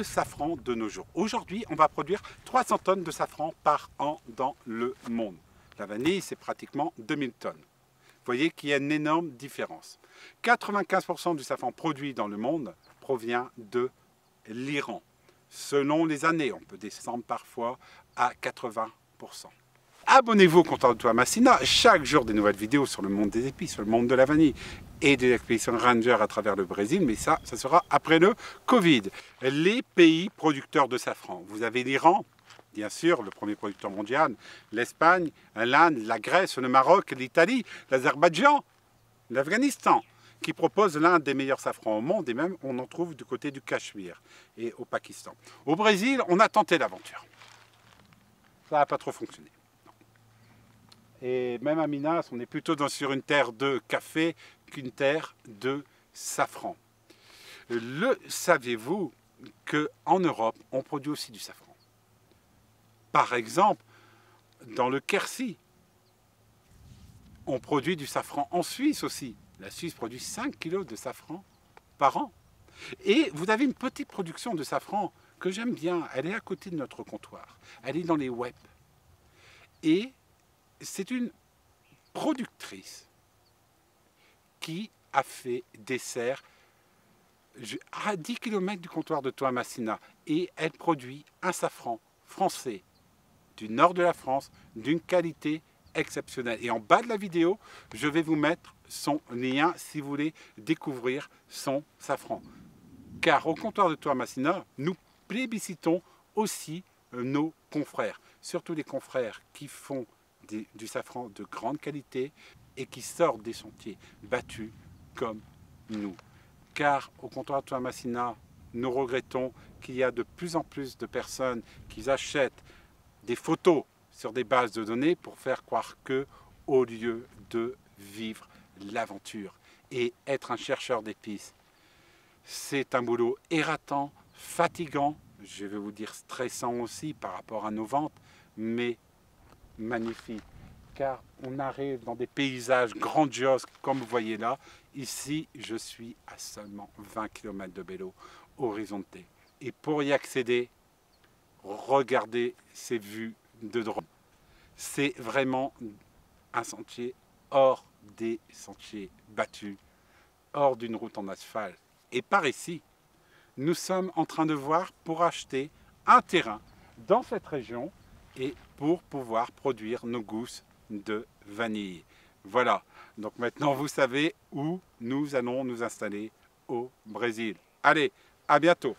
safran de nos jours. Aujourd'hui, on va produire 300 tonnes de safran par an dans le monde. La vanille, c'est pratiquement 2000 tonnes. Vous voyez qu'il y a une énorme différence. 95% du safran produit dans le monde provient de l'Iran. Selon les années, on peut descendre parfois à 80%. Abonnez-vous au compte de Toamasina. Chaque jour des nouvelles vidéos sur le monde des épices, sur le monde de la vanille et des expéditions Ranger à travers le Brésil. Mais ça sera après le Covid. Les pays producteurs de safran. Vous avez l'Iran, bien sûr, le premier producteur mondial, l'Espagne, l'Inde, la Grèce, le Maroc, l'Italie, l'Azerbaïdjan, l'Afghanistan, qui propose l'un des meilleurs safrans au monde, et même on en trouve du côté du Cachemire et au Pakistan. Au Brésil, on a tenté l'aventure. Ça n'a pas trop fonctionné. Et même à Minas, on est plutôt sur une terre de café qu'une terre de safran. Le saviez-vous qu'en Europe, on produit aussi du safran? Par exemple, dans le Quercy, on produit du safran. En Suisse aussi. La Suisse produit 5 kg de safran par an. Et vous avez une petite production de safran que j'aime bien. Elle est à côté de notre comptoir. Elle est dans les web. Et c'est une productrice qui a fait des serres à 10 km du comptoir de Toamasina. Et elle produit un safran français du nord de la France d'une qualité exceptionnelle. Et en bas de la vidéo, je vais vous mettre son lien si vous voulez découvrir son safran. Car au comptoir de Toamasina, nous plébiscitons aussi nos confrères, surtout les confrères qui font du safran de grande qualité et qui sortent des sentiers battus comme nous. Car au comptoir de Toamasina, nous regrettons qu'il y a de plus en plus de personnes qui achètent des photos sur des bases de données pour faire croire que, au lieu de vivre l'aventure et être un chercheur d'épices, c'est un boulot ératant, fatigant, je vais vous dire stressant aussi par rapport à nos ventes, mais magnifique, car on arrive dans des paysages grandioses comme vous voyez là. Ici, je suis à seulement 20 km de Belo Horizonte. Et pour y accéder, regardez ces vues de drone. C'est vraiment un sentier hors des sentiers battus, hors d'une route en asphalte. Et par ici, nous sommes en train de voir pour acheter un terrain dans cette région et pour pouvoir produire nos gousses de vanille. Voilà, donc maintenant vous savez où nous allons nous installer au Brésil. Allez, à bientôt!